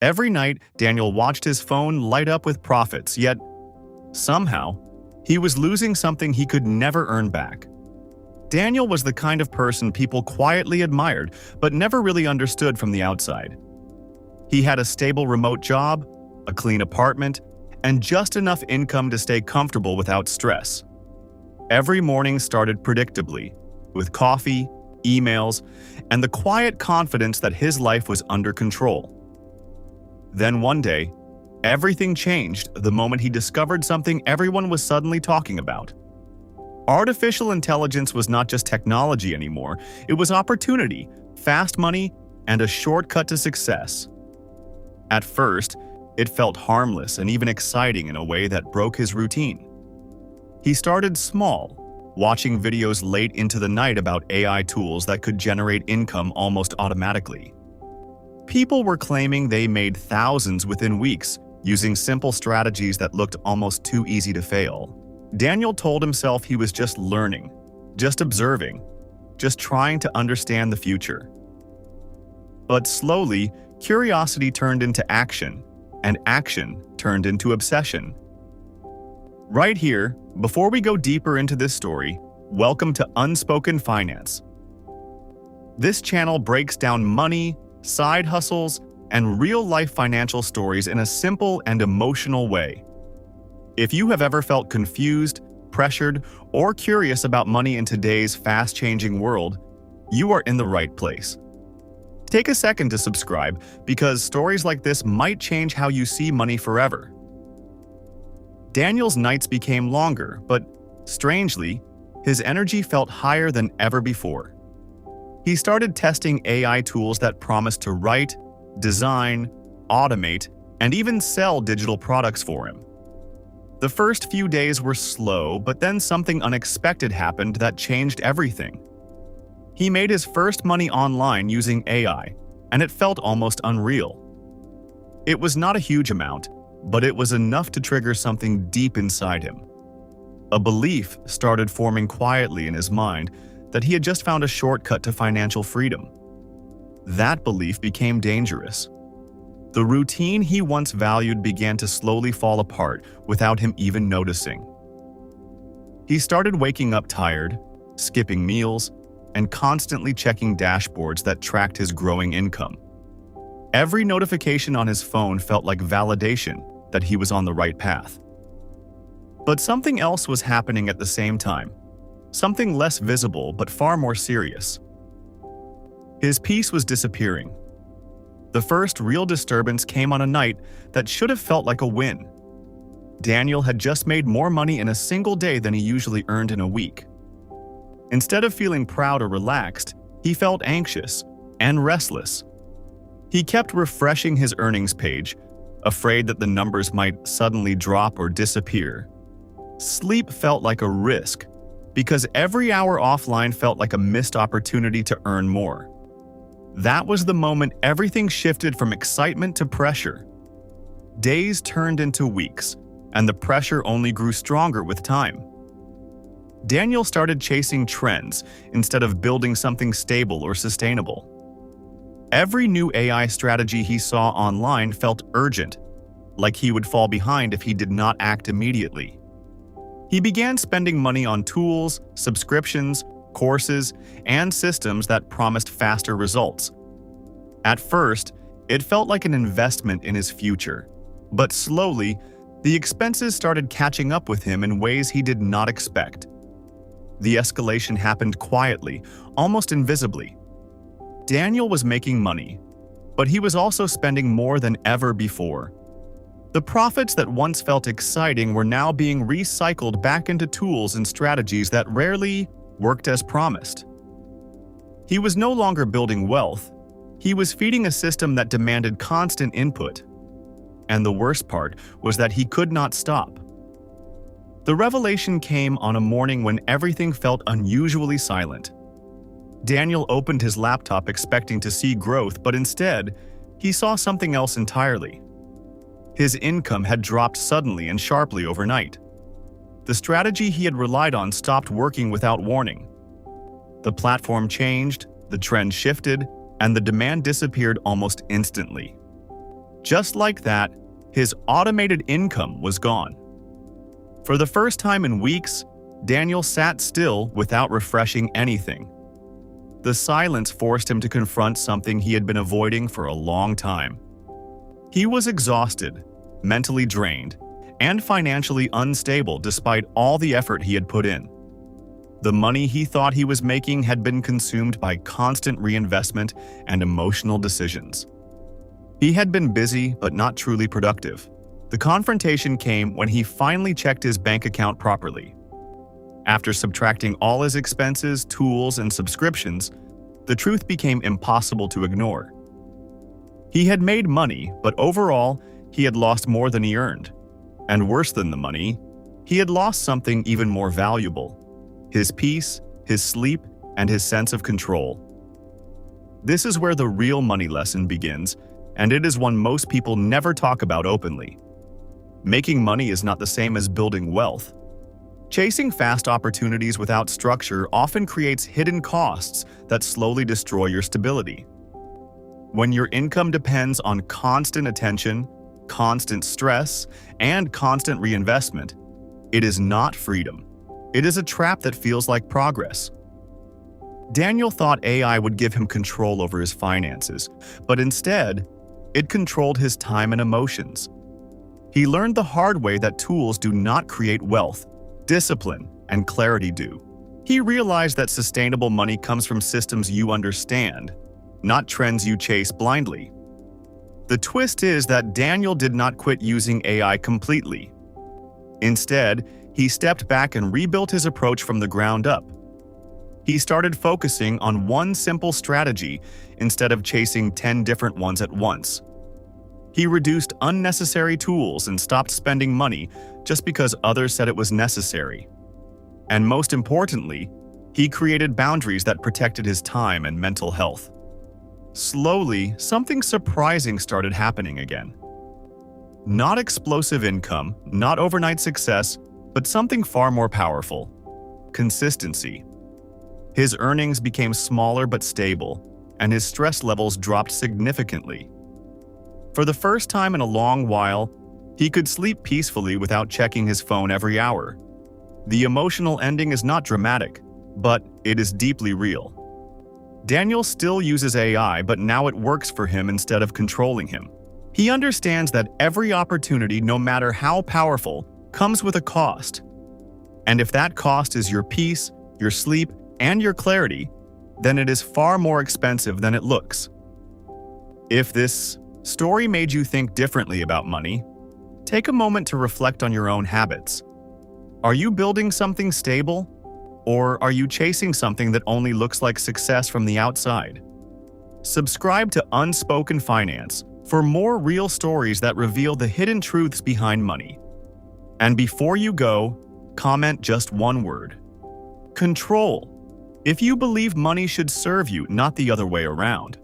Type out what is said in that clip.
Every night, Daniel watched his phone light up with profits, yet, somehow, he was losing something he could never earn back. Daniel was the kind of person people quietly admired, but never really understood from the outside. He had a stable remote job, a clean apartment, and just enough income to stay comfortable without stress. Every morning started predictably, with coffee, emails, and the quiet confidence that his life was under control. Then one day, everything changed the moment he discovered something everyone was suddenly talking about. Artificial intelligence was not just technology anymore, it was opportunity, fast money, and a shortcut to success. At first, it felt harmless and even exciting in a way that broke his routine. He started small, watching videos late into the night about AI tools that could generate income almost automatically. People were claiming they made thousands within weeks, using simple strategies that looked almost too easy to fail. Daniel told himself he was just learning, just observing, just trying to understand the future. But slowly, curiosity turned into action, and action turned into obsession. Right here, before we go deeper into this story, welcome to Unspoken Finance. This channel breaks down money, side hustles, and real-life financial stories in a simple and emotional way. If you have ever felt confused, pressured, or curious about money in today's fast-changing world, you are in the right place. Take a second to subscribe because stories like this might change how you see money forever. Daniel's nights became longer, but strangely, his energy felt higher than ever before. He started testing AI tools that promised to write, design, automate, and even sell digital products for him. The first few days were slow, but then something unexpected happened that changed everything. He made his first money online using AI, and it felt almost unreal. It was not a huge amount, but it was enough to trigger something deep inside him. A belief started forming quietly in his mind that he had just found a shortcut to financial freedom. That belief became dangerous. The routine he once valued began to slowly fall apart without him even noticing. He started waking up tired, skipping meals, and constantly checking dashboards that tracked his growing income. Every notification on his phone felt like validation that he was on the right path. But something else was happening at the same time, something less visible but far more serious. His peace was disappearing. The first real disturbance came on a night that should have felt like a win. Daniel had just made more money in a single day than he usually earned in a week. Instead of feeling proud or relaxed, he felt anxious and restless. He kept refreshing his earnings page, afraid that the numbers might suddenly drop or disappear. Sleep felt like a risk, because every hour offline felt like a missed opportunity to earn more. That was the moment everything shifted from excitement to pressure. Days turned into weeks, and the pressure only grew stronger with time. Daniel started chasing trends instead of building something stable or sustainable. Every new AI strategy he saw online felt urgent, like he would fall behind if he did not act immediately. He began spending money on tools, subscriptions, courses, and systems that promised faster results. At first, it felt like an investment in his future, but slowly, the expenses started catching up with him in ways he did not expect. The escalation happened quietly, almost invisibly. Daniel was making money, but he was also spending more than ever before. The profits that once felt exciting were now being recycled back into tools and strategies that rarely worked as promised. He was no longer building wealth, he was feeding a system that demanded constant input. And the worst part was that he could not stop. The revelation came on a morning when everything felt unusually silent. Daniel opened his laptop expecting to see growth, but instead, he saw something else entirely. His income had dropped suddenly and sharply overnight. The strategy he had relied on stopped working without warning. The platform changed, the trend shifted, and the demand disappeared almost instantly. Just like that, his automated income was gone. For the first time in weeks, Daniel sat still without refreshing anything. The silence forced him to confront something he had been avoiding for a long time. He was exhausted, mentally drained, and financially unstable despite all the effort he had put in. The money he thought he was making had been consumed by constant reinvestment and emotional decisions. He had been busy but not truly productive. The confrontation came when he finally checked his bank account properly. After subtracting all his expenses, tools, and subscriptions, the truth became impossible to ignore. He had made money, but overall, he had lost more than he earned. And worse than the money, he had lost something even more valuable: his peace, his sleep, and his sense of control. This is where the real money lesson begins, and it is one most people never talk about openly. Making money is not the same as building wealth. Chasing fast opportunities without structure often creates hidden costs that slowly destroy your stability. When your income depends on constant attention, constant stress, and constant reinvestment, it is not freedom. It is a trap that feels like progress. Daniel thought AI would give him control over his finances, but instead, it controlled his time and emotions. He learned the hard way that tools do not create wealth. Discipline and clarity do. He realized that sustainable money comes from systems you understand, not trends you chase blindly. The twist is that Daniel did not quit using AI completely. Instead, he stepped back and rebuilt his approach from the ground up. He started focusing on one simple strategy instead of chasing 10 different ones at once. He reduced unnecessary tools and stopped spending money just because others said it was necessary. And most importantly, he created boundaries that protected his time and mental health. Slowly, something surprising started happening again. Not explosive income, not overnight success, but something far more powerful: consistency. His earnings became smaller but stable, and his stress levels dropped significantly. For the first time in a long while, he could sleep peacefully without checking his phone every hour. The emotional ending is not dramatic, but it is deeply real. Daniel still uses AI, but now it works for him instead of controlling him. He understands that every opportunity, no matter how powerful, comes with a cost. And if that cost is your peace, your sleep, and your clarity, then it is far more expensive than it looks. If this story made you think differently about money, take a moment to reflect on your own habits. Are you building something stable? Or are you chasing something that only looks like success from the outside? Subscribe to Unspoken Finance for more real stories that reveal the hidden truths behind money. And before you go, comment just one word: control. If you believe money should serve you, not the other way around.